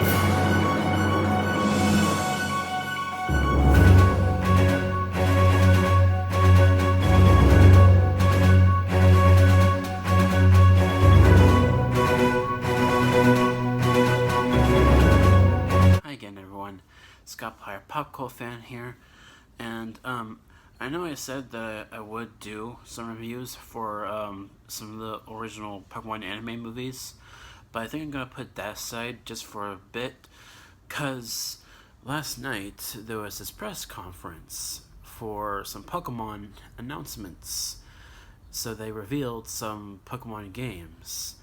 Hi again, everyone. Scott Plyer, Pop Cult fan here, and I know I said that I would do some reviews for some of the original Pokemon anime movies, but I think I'm gonna put that aside just for a bit, cause last night there was this press conference for some Pokemon announcements. So they revealed some Pokemon games,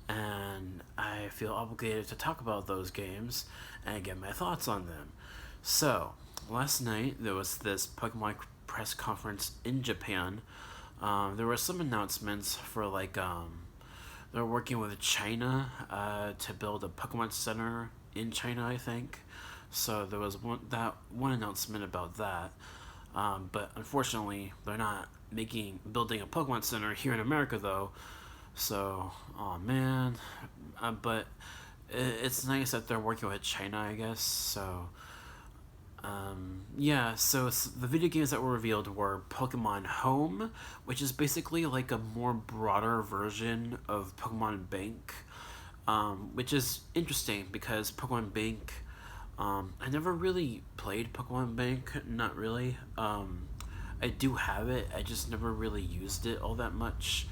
and I feel obligated to talk about those games and get my thoughts on them. So, last night there was this Pokemon press conference in Japan. There were some announcements for they're working with China to build a Pokemon Center in China, I think. So there was one announcement about that. But unfortunately, they're not building a Pokemon Center here in America though. So, oh man, but it's nice that they're working with China, I guess. So, yeah. So the video games that were revealed were Pokemon Home, which is basically like a more broader version of Pokemon Bank, which is interesting because Pokemon Bank. I never really played Pokemon Bank, not really. I do have it, I just never really used it all that much.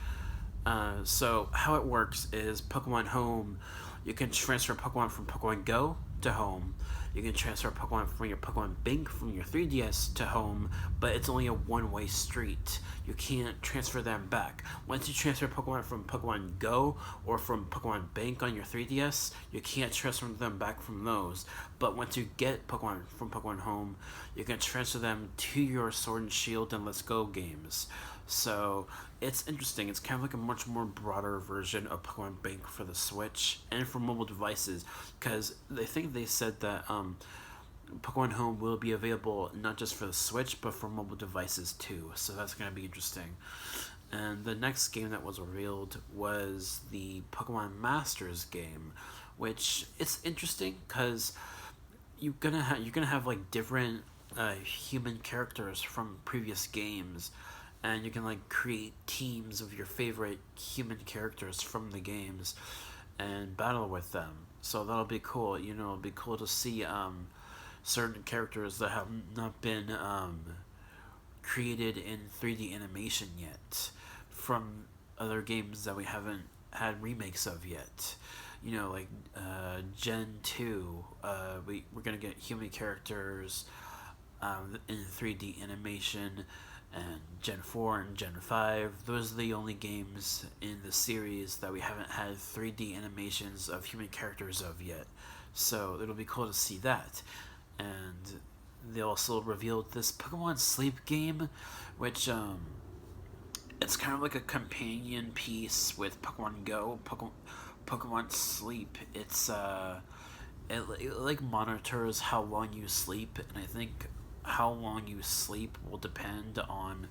So how it works is Pokemon Home, you can transfer Pokemon from Pokemon Go to Home. You can transfer Pokemon from your Pokemon Bank from your 3DS to Home, but it's only a one-way street. You can't transfer them back. Once you transfer Pokemon from Pokemon Go or from Pokemon Bank on your 3DS, you can't transfer them back from those. But once you get Pokemon from Pokemon Home, you can transfer them to your Sword and Shield and Let's Go games. So it's interesting. It's kind of like a much more broader version of Pokemon Bank for the Switch and for mobile devices, because I think they said that Pokemon Home will be available not just for the Switch but for mobile devices too. So that's going to be interesting. And the next game that was revealed was the Pokemon Masters game, which it's interesting because you're gonna have like different human characters from previous games, and you can like create teams of your favorite human characters from the games and battle with them. So that'll be cool. You know, it'll be cool to see certain characters that have not been created in 3D animation yet from other games that we haven't had remakes of yet. You know, like Gen 2, we're going to get human characters in 3D animation, and Gen 4 and Gen 5. Those are the only games in the series that we haven't had 3D animations of human characters of yet. So it'll be cool to see that. And they also revealed this Pokemon Sleep game, which it's kind of like a companion piece with Pokemon Go, Pokemon Sleep. It like monitors how long you sleep, and I think how long you sleep will depend on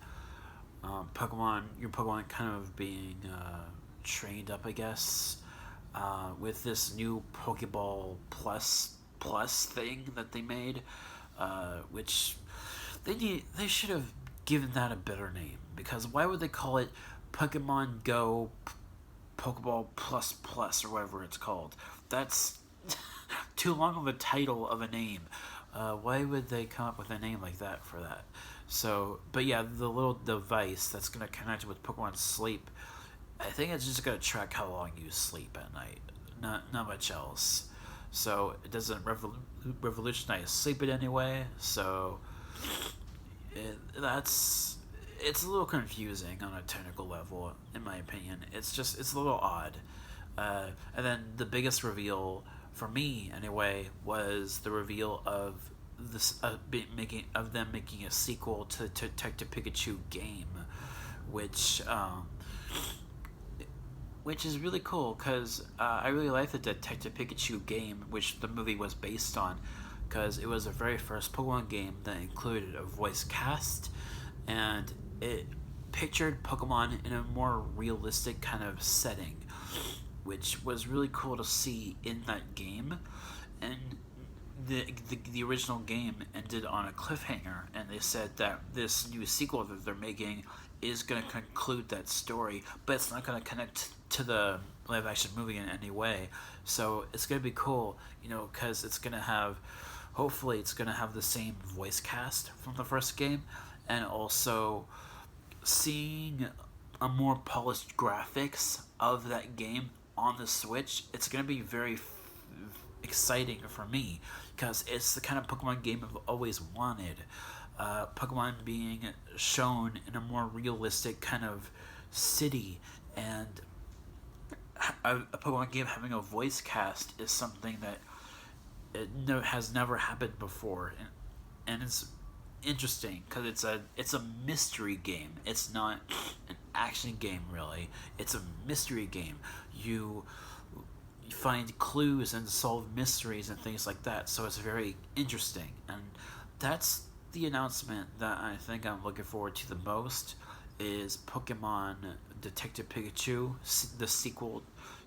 your Pokemon kind of being trained up, I guess, with this new Pokeball Plus thing that they made, which they should have given that a better name, because why would they call it Pokemon Go Pokeball Plus Plus or whatever it's called? That's too long of a title of a name. Why would they come up with a name like that for that? So, but yeah, the little device that's gonna connect with Pokemon Sleep, I think it's just gonna track how long you sleep at night. Not much else. So it doesn't revolutionize sleep in any way. So it's a little confusing on a technical level, in my opinion. It's a little odd. And then the biggest reveal for me, anyway, was the reveal of this them making a sequel to Detective Pikachu game, which is really cool because I really like the Detective Pikachu game, which the movie was based on, because it was the very first Pokemon game that included a voice cast, and it pictured Pokemon in a more realistic kind of setting, which was really cool to see in that game. and the original game ended on a cliffhanger, and they said that this new sequel that they're making is going to conclude that story, but it's not going to connect to the live action movie in any way. So it's going to be cool, because it's going to have, hopefully, it's going to have the same voice cast from the first game, and also seeing a more polished graphics of that game on the Switch. It's going to be very exciting for me because it's the kind of Pokemon game I've always wanted. Pokemon being shown in a more realistic kind of city, and a Pokemon game having a voice cast is something that has never happened before, and it's interesting because it's a mystery game. It's not an action game really. It's a mystery game. You find clues and solve mysteries and things like that. So it's very interesting, and that's the announcement that I think I'm looking forward to the most is Pokemon Detective Pikachu, the sequel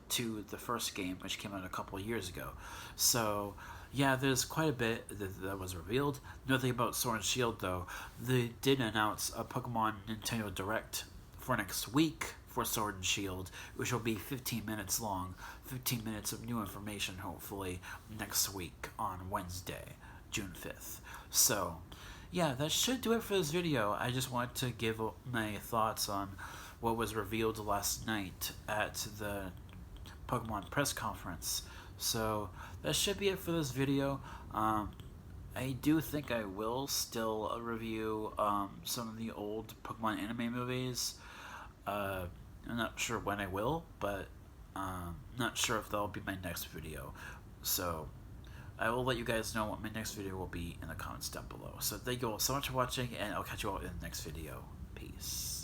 to the first game, which came out a couple of years ago. So yeah, there's quite a bit that was revealed. Nothing about Sword and Shield though. They did announce a Pokemon Nintendo Direct for next week for Sword and Shield, which will be 15 minutes long. 15 minutes of new information, hopefully, next week on Wednesday, June 5th. So, yeah, that should do it for this video. I just wanted to give my thoughts on what was revealed last night at the Pokemon press conference. So, that should be it for this video. I do think I will still review some of the old Pokemon anime movies. I'm not sure when I will, but not sure if that'll be my next video. So I will let you guys know what my next video will be in the comments down below. So thank you all so much for watching, and I'll catch you all in the next video. Peace.